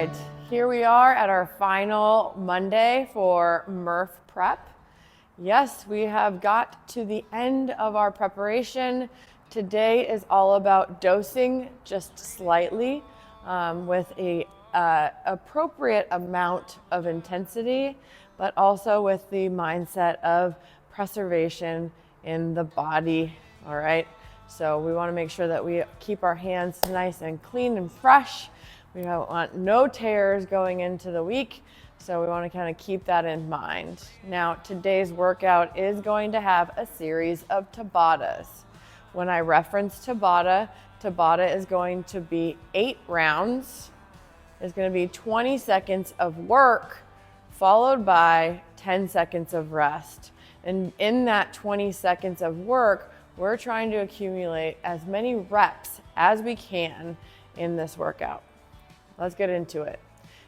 right, here we are at our final Monday for Murph prep. Yes, we have got to the end of our preparation. Today is all about dosing just slightly with a appropriate amount of intensity, but also with the mindset of preservation in the body. All right, so we want to make sure that we keep our hands nice and clean and fresh. We don't want no tears going into the week, so we want to kind of keep that in mind. Now, today's workout is going to have a series of Tabatas. When I reference Tabata, Tabata is going to be 8 rounds. It's going to be 20 seconds of work followed by 10 seconds of rest. And in that 20 seconds of work, we're trying to accumulate as many reps as we can in this workout. Let's get into it.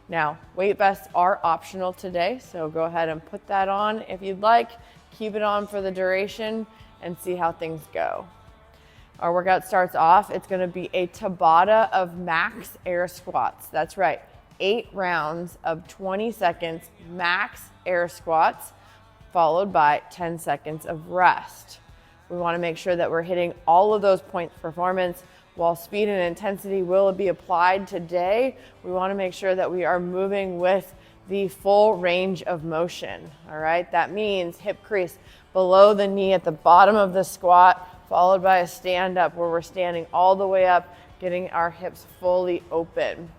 Now, weight vests are optional today, so go ahead and put that on if you'd like. Keep it on for the duration and see how things go. Our workout starts off, it's gonna be a Tabata of max air squats. That's right, 8 rounds of 20 seconds max air squats, followed by 10 seconds of rest. We wanna make sure that we're hitting all of those points of performance. While speed and intensity will be applied today, we want to make sure that we are moving with the full range of motion, all right? That means hip crease below the knee at the bottom of the squat, followed by a stand up where we're standing all the way up, getting our hips fully open.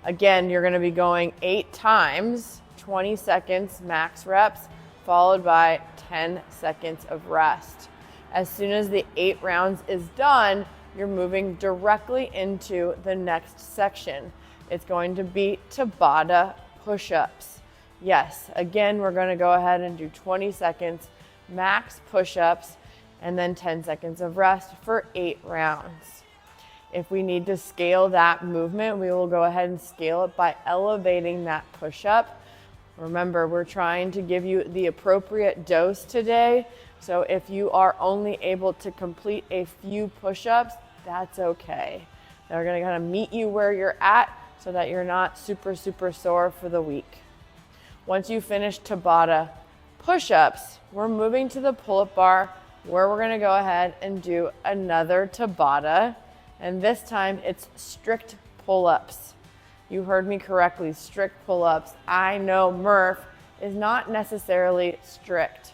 Again, you're going to be going 8 times, 20 seconds max reps, followed by 10 seconds of rest. As soon as the 8 rounds is done, you're moving directly into the next section. It's going to be Tabata push-ups. Yes, again, we're going to go ahead and do 20 seconds max push-ups and then 10 seconds of rest for 8 rounds. If we need to scale that movement, we will go ahead and scale it by elevating that push-up. Remember, we're trying to give you the appropriate dose today. So if you are only able to complete a few push-ups, that's okay. They're gonna kind of meet you where you're at so that you're not super sore for the week. Once you finish Tabata push-ups, we're moving to the pull-up bar where we're gonna go ahead and do another Tabata. And this time it's strict pull-ups. You heard me correctly, strict pull-ups. I know Murph is not necessarily strict.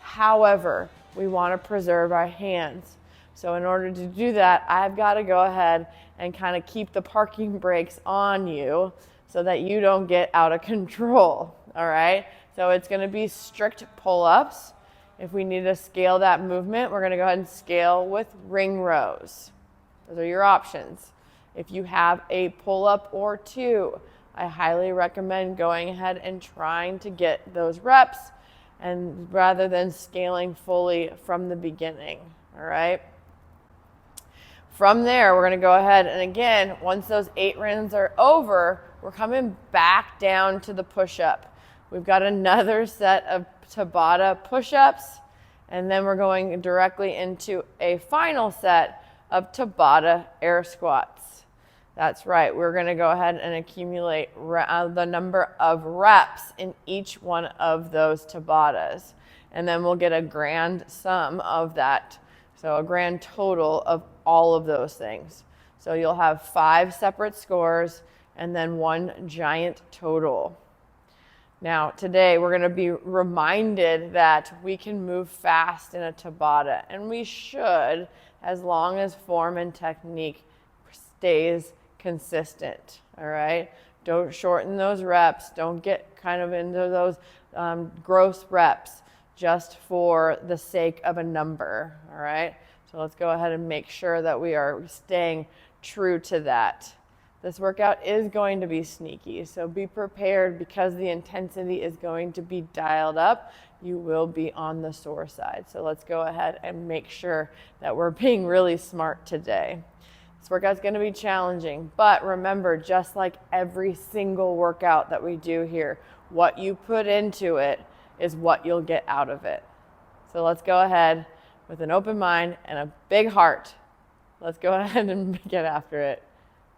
However, we want to preserve our hands. So in order to do that, I've got to go ahead and kind of keep the parking brakes on you so that you don't get out of control, all right? So it's going to be strict pull-ups. If we need to scale that movement, we're going to go ahead and scale with ring rows. Those are your options. If you have a pull-up or 2, I highly recommend going ahead and trying to get those reps and rather than scaling fully from the beginning, all right? From there, we're gonna go ahead and again, once those 8 rounds are over, we're coming back down to the push-up. We've got another set of Tabata push-ups, and then we're going directly into a final set of Tabata air squats. That's right, we're gonna go ahead and accumulate the number of reps in each one of those Tabatas. And then we'll get a grand sum of that. So a grand total of all of those things. So you'll have 5 separate scores and then 1 giant total. Now today we're gonna be reminded that we can move fast in a Tabata, and we should, as long as form and technique stays consistent, all right? Don't shorten those reps. Don't get kind of into those gross reps just for the sake of a number, all right? So let's go ahead and make sure that we are staying true to that. This workout is going to be sneaky, so be prepared because the intensity is going to be dialed up. You will be on the sore side. So let's go ahead and make sure that we're being really smart today. This workout's going to be challenging, but remember, just like every single workout that we do here, what you put into it is what you'll get out of it. So let's go ahead with an open mind and a big heart. Let's go ahead and get after it.